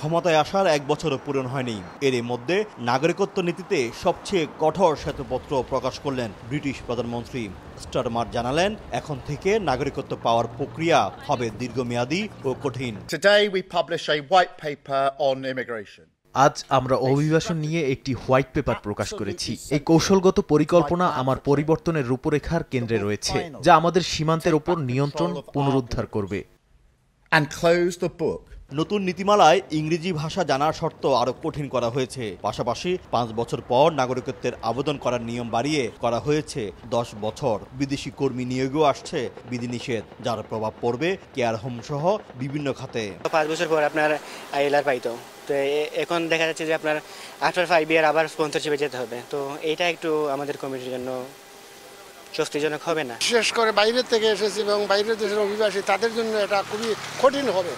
ক্ষমতায় আসার 1 বছরও পূরণ হয়নি। এর মধ্যে নাগরিকত্ব নীতিতে সবচেয়ে কঠোর শ্বেতপত্র প্রকাশ করলেন ব্রিটিশ প্রধানমন্ত্রী। স্টারমার জানালেন, এখন থেকে নাগরিকত্ব পাওয়ার প্রক্রিয়া হবে দীর্ঘমেয়াদী ও কঠিন। Today we publish a white paper on immigration. আজ আমরা অভিবাসন নিয়ে একটি হোয়াইট পেপার প্রকাশ করেছি। এই কৌশলগত পরিকল্পনা আমার পরিবর্তনের রূপরেখার কেন্দ্রে রয়েছে, যা আমাদের সীমান্তের ওপর নিয়ন্ত্রণ পুনরুদ্ধার করবে। And close the book. নতুন নীতিমালায় ইংরেজি ভাষা জানার শর্ত আরো কঠিন করা হয়েছে। পাশাপাশি 5 বছর পর নাগরিকত্বের আবেদন করার নিয়ম বাড়িয়ে করা হয়েছে 10 বছর। বিদেশি কর্মী নিয়োগেও আসছে বিধিনিষেধ, যার প্রভাব পড়বে কেয়ার হোম সহ বিভিন্ন খাতে। 5 বছর পর আপনার আইএলআর পাইতো, তো এখন দেখা যাচ্ছে যে আপনার আফটার 5 ইয়ার আবার স্পন্সরশিপে যেতে হবে। তো এইটা একটু আমাদের কমিটির জন্য স্বস্তিজনক হবে না। বিশেষ করে বাইরের থেকে এসেছে এবং বাইরের দেশের অভিবাসী, তাদের জন্য এটা খুবই কঠিন হবে।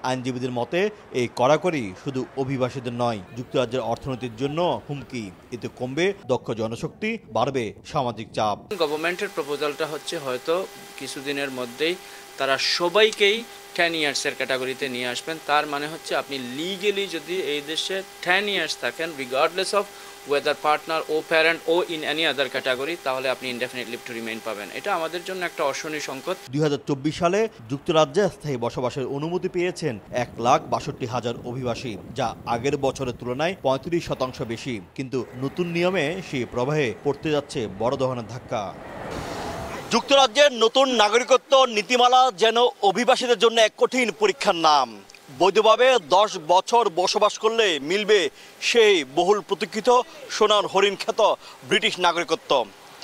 আইনজীবীদের মতে এই কড়াকড়ি শুধু অভিবাসীদের নয়, যুক্তরাজ্যের অর্থনীতির জন্য হুমকি। এতে কমবে দক্ষ জনশক্তি, বাড়বে সামাজিক চাপ। গভর্নমেন্টের প্রপোজালটা হচ্ছে হয়তো কিছুদিনের মধ্যেই তারা সবাইকেই 10 ইয়ার্সের ক্যাটাগরিতে নিয়ে আসবেন। তার মানে হচ্ছে আপনি লিগেলি যদি এই দেশে 10 ইয়ার্স থাকেন, রিগার্ডলেস অফ ওয়েদার পার্টনার ও প্যারেন্ট ও ইন এনি আদার ক্যাটাগরি, তাহলে আপনি ইনডেফিনিট লিভ টু রিমেইন পাবেন। এটা আমাদের জন্য একটা অশনি সংকট। 2024 সালে যুক্তরাজ্যে স্থায়ী বসবাসের অনুমতি পেয়েছেন 1,62,000 অভিবাসী, যা আগের বছরের তুলনায় 35% বেশি। কিন্তু নতুন নিয়মে সেই প্রবাহে পড়তে যাচ্ছে বড় ধরনের ধাক্কা। যুক্তরাজ্যের নতুন নাগরিকত্ব নীতিমালা যেন অভিবাসীদের জন্য এক কঠিন পরীক্ষার নাম। বৈধভাবে 10 বছর বসবাস করলে মিলবে সেই বহুল প্রতীক্ষিত সোনার হরিণ খ্যাত ব্রিটিশ নাগরিকত্ব।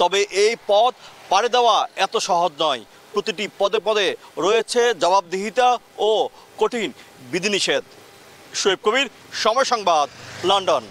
তবে এই পথ পাড়ি দেওয়া এত সহজ নয়। প্রতিটি পদে পদে রয়েছে জবাবদিহিতা ও কঠিন বিধিনিষেধ। শোয়েব কবির, সময় সংবাদ, লন্ডন।